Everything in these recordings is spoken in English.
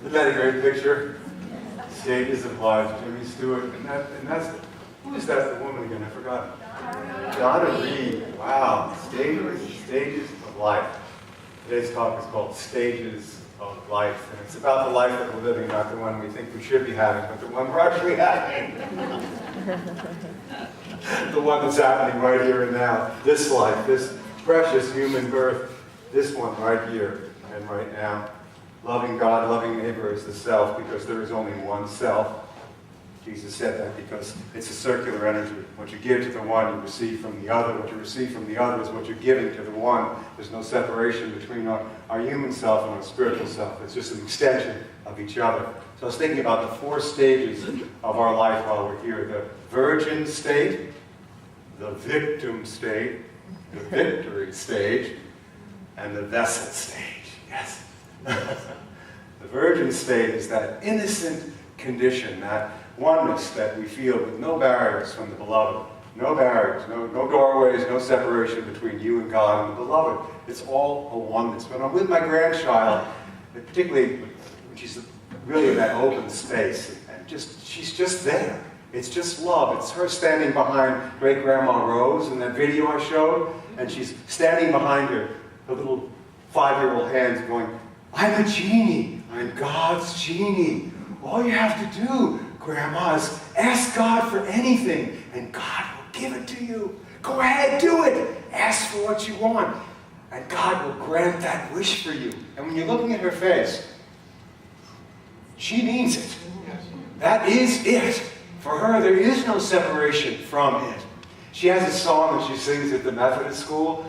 Isn't that a great picture? Stages of life, Jimmy Stewart, and that's, who is that woman again? I forgot. Donna Reed. Wow, stages of life. Today's talk is called Stages of Life, and it's about the life that we're living, not the one we think we should be having, but the one we're actually having. The one that's happening right here and now. This life, this precious human birth, this one right here and right now. Loving God, loving neighbor is the self, because there is only one self. Jesus said that because it's a circular energy. What you give to the one, you receive from the other. What you receive from the other is what you're giving to the one. There's no separation between our human self and our spiritual self. It's just an extension of each other. So I was thinking about the 4 stages of our life while we're here. The virgin state, the victim state, the victory stage, and the vessel stage. Yes. The virgin state is that innocent condition, that oneness that we feel with no barriers from the beloved. No barriers, no doorways, no separation between you and God and the beloved. It's all a oneness. When I'm with my grandchild, particularly when she's really in that open space, and she's just there. It's just love. It's her standing behind great-grandma Rose in that video I showed, and she's standing behind her little 5-year-old hands going, I'm a genie. I'm God's genie. All you have to do, Grandma, is ask God for anything, and God will give it to you. Go ahead, do it. Ask for what you want, and God will grant that wish for you. And when you're looking at her face, she means it. That is it. For her, there is no separation from it. She has a song that she sings at the Methodist school.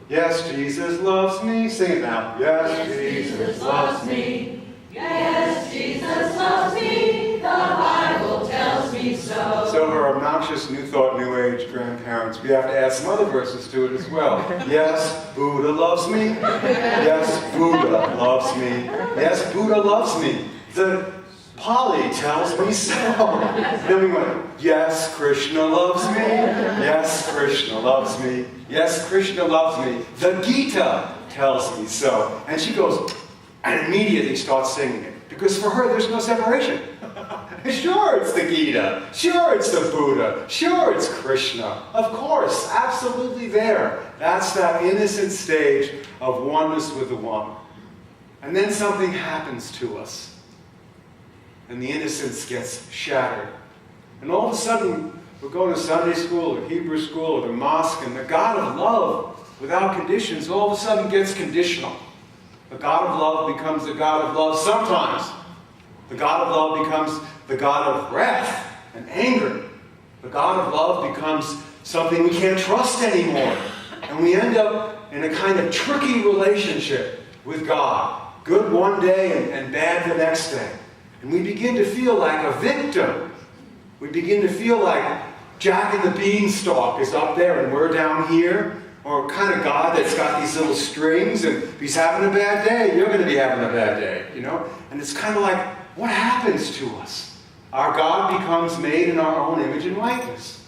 Yes, Jesus loves me. Sing it now. Yes, Jesus loves me. Yes, Jesus loves me. The Bible tells me so. So her obnoxious New Thought, New Age grandparents, we have to add some other verses to it as well. Yes, Buddha loves me. Yes, Buddha loves me. Yes, Buddha loves me. The Pali tells me so. Then we went, yes, Krishna loves me. Yes, Krishna loves me. Yes, Krishna loves me. The Gita tells me so. And she goes, and immediately starts singing it. Because for her, there's no separation. Sure, it's the Gita. Sure, it's the Buddha. Sure, it's Krishna. Of course, absolutely there. That's that innocent stage of oneness with the one. And then something happens to us. And the innocence gets shattered. And all of a sudden, we're going to Sunday school or Hebrew school or the mosque, and the God of love, without conditions, all of a sudden gets conditional. The God of love becomes the God of love sometimes. The God of love becomes the God of wrath and anger. The God of love becomes something we can't trust anymore. And we end up in a kind of tricky relationship with God. Good one day and bad the next day. And we begin to feel like a victim. We begin to feel like Jack and the Beanstalk is up there and we're down here. Or kind of God that's got these little strings, and if he's having a bad day, you're going to be having a bad day, you know? And it's kind of like, what happens to us? Our God becomes made in our own image and likeness.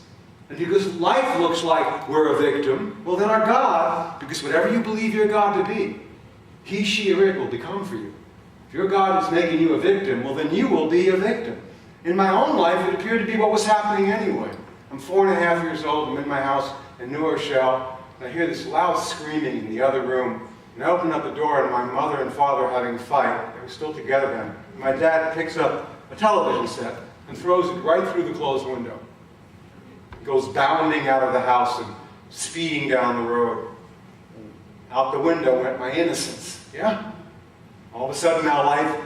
And because life looks like we're a victim, well then our God, because whatever you believe your God to be, he, she, or it will become for you. If your God is making you a victim, well then you will be a victim. In my own life, it appeared to be what was happening anyway. I'm 4.5 years old, I'm in my house in New Rochelle, and I hear this loud screaming in the other room. And I open up the door, and my mother and father are having a fight. They were still together then. My dad picks up a television set and throws it right through the closed window. He goes bounding out of the house and speeding down the road. Out the window went my innocence. Yeah? All of a sudden now life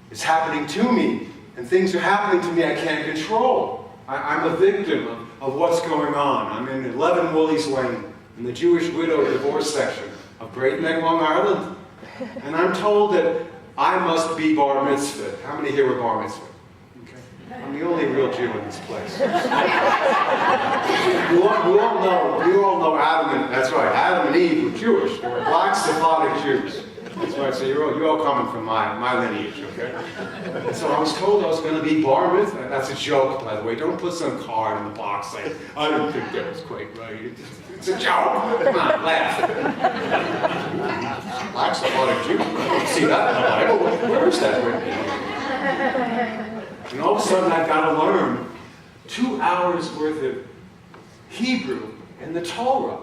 is happening to me, and things are happening to me I can't control. I'm a victim of what's going on. I'm in 11 Woolies Lane, in the Jewish widow divorce section of Great Neck, Long Island. And I'm told that I must be bar mitzvah. How many here were bar mitzvah? Okay. I'm the only real Jew in this place. You all know Adam and, that's right, Adam and Eve were Jewish. They were black Sephardic Jews. That's right, so you're all coming from my lineage, okay? And so I was told I was going to be bar mitzvah. That's a joke, by the way. Don't put some card in the box saying, I didn't think that was quite right. It's a joke. Come on, laugh. Black Sephardic Jew. See that in the Bible? Where is that written? And all of a sudden I've got to learn 2 hours worth of Hebrew and the Torah.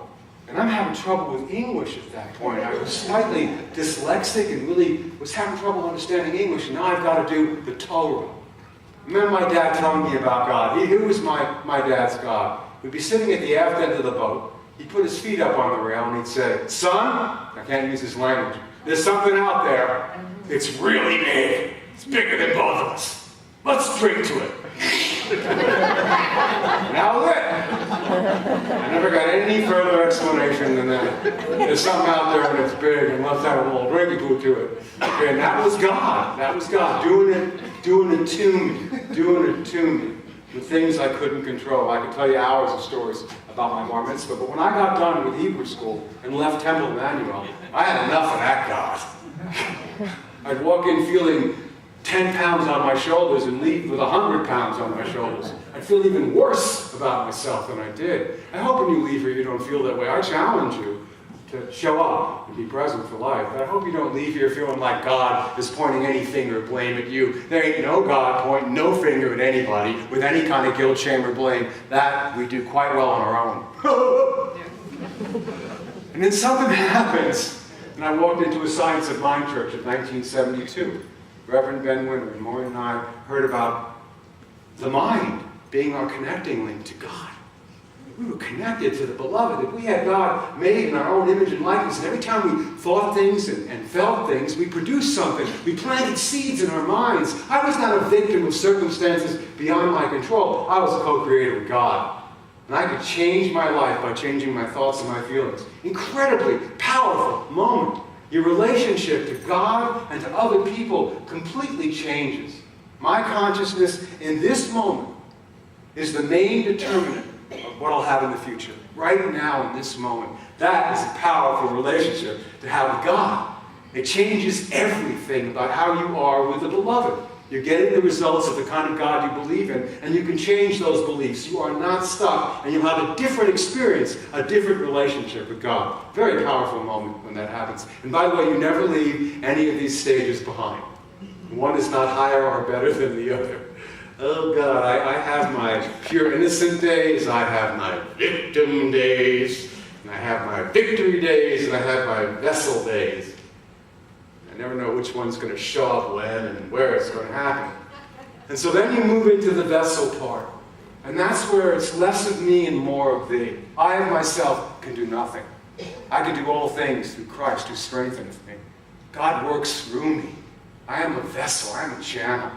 And I'm having trouble with English at that point. I was slightly dyslexic and really was having trouble understanding English. And now I've got to do the Torah. I remember my dad telling me about God. He was my dad's God. We'd be sitting at the aft end of the boat. He'd put his feet up on the rail and he'd say, "Son," I can't use his language, "there's something out there. It's really big. It's bigger than both of us. Let's drink to it." Now lit. I never got any further explanation than that. There's something out there and it's big and let's have a little drinky-poo to it. Okay, and that was God. That was God doing it to me. With things I couldn't control. I could tell you hours of stories about my bar mitzvah, but when I got done with Hebrew school and left Temple Emmanuel, I had enough of that God. I'd walk in feeling 10 pounds on my shoulders and leave with 100 pounds on my shoulders. I'd feel even worse about myself than I did. I hope when you leave here you don't feel that way. I challenge you to show up and be present for life. But I hope you don't leave here feeling like God is pointing any finger of blame at you. There ain't no God pointing no finger at anybody with any kind of guilt, shame, or blame. That we do quite well on our own. And then something happens. And I walked into a Science of Mind church in 1972. Reverend Ben Winter and Maureen and I heard about the mind being our connecting link to God. We were connected to the beloved, that we had God made in our own image and likeness. And every time we thought things and felt things, we produced something. We planted seeds in our minds. I was not a victim of circumstances beyond my control. I was a co-creator with God. And I could change my life by changing my thoughts and my feelings. Incredibly powerful moment. Your relationship to God and to other people completely changes. My consciousness in this moment is the main determinant of what I'll have in the future. Right now, in this moment. That is a powerful relationship to have with God. It changes everything about how you are with the beloved. You're getting the results of the kind of God you believe in, and you can change those beliefs. You are not stuck, and you'll have a different experience, a different relationship with God. Very powerful moment when that happens. And by the way, you never leave any of these stages behind. One is not higher or better than the other. Oh God, I have my pure innocent days, I have my victim days, and I have my victory days, and I have my vessel days. I never know which one's going to show up when and where it's going to happen. And so then you move into the vessel part. And that's where it's less of me and more of thee. I of myself can do nothing. I can do all things through Christ who strengthens me. God works through me. I am a vessel. I am a channel.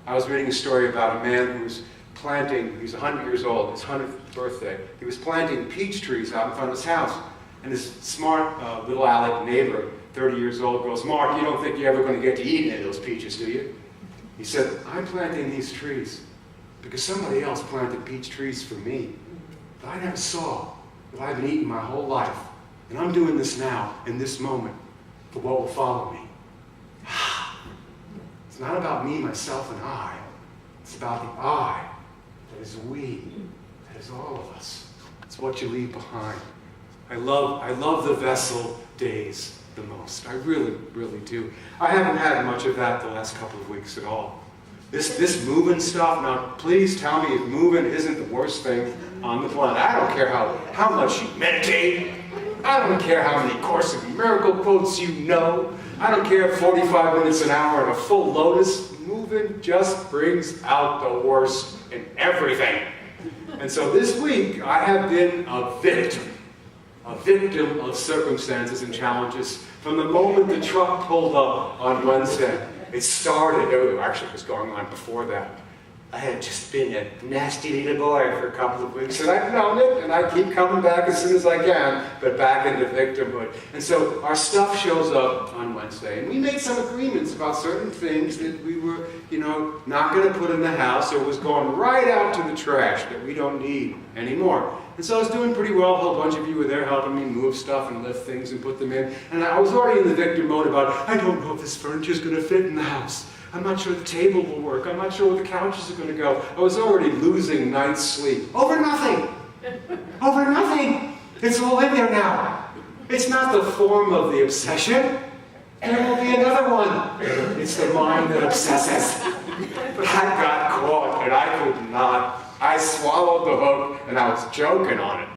I was reading a story about a man who was planting, he's 100 years old, his 100th birthday. He was planting peach trees out in front of his house. And his smart little aleck neighbor, 30 years old, goes, "Mark, you don't think you're ever going to get to eat any of those peaches, do you?" He said, "I'm planting these trees because somebody else planted peach trees for me that I never saw, that I've been eating my whole life. And I'm doing this now, in this moment, for what will follow me." It's not about me, myself, and I. It's about the I, that is we, that is all of us. It's what you leave behind. I love the vessel days the most. I really, really do. I haven't had much of that the last couple of weeks at all. This moving stuff, now please tell me if moving isn't the worst thing on the planet. I don't care how much you meditate. I don't care how many Course in Miracle quotes you know. I don't care if 45 minutes an hour and a full lotus. Moving just brings out the worst in everything. And so this week, I have been a victim of circumstances and challenges from the moment the truck pulled up on Wednesday. It started, actually it was going on before that. I had just been a nasty little boy for a couple of weeks, and I've known it, and I keep coming back as soon as I can, but back into victimhood. And so our stuff shows up on Wednesday, and we made some agreements about certain things that we were, not going to put in the house, or was going right out to the trash that we don't need anymore. And so I was doing pretty well. A whole bunch of you were there helping me move stuff and lift things and put them in. And I was already in the victim mode about, I don't know if this furniture is going to fit in the house. I'm not sure the table will work. I'm not sure where the couches are going to go. I was already losing night's sleep. Over nothing. Over nothing. It's all in there now. It's not the form of the obsession. there will be another one. It's the mind that obsesses. But I got caught and I could not. I swallowed the hook and I was joking on it.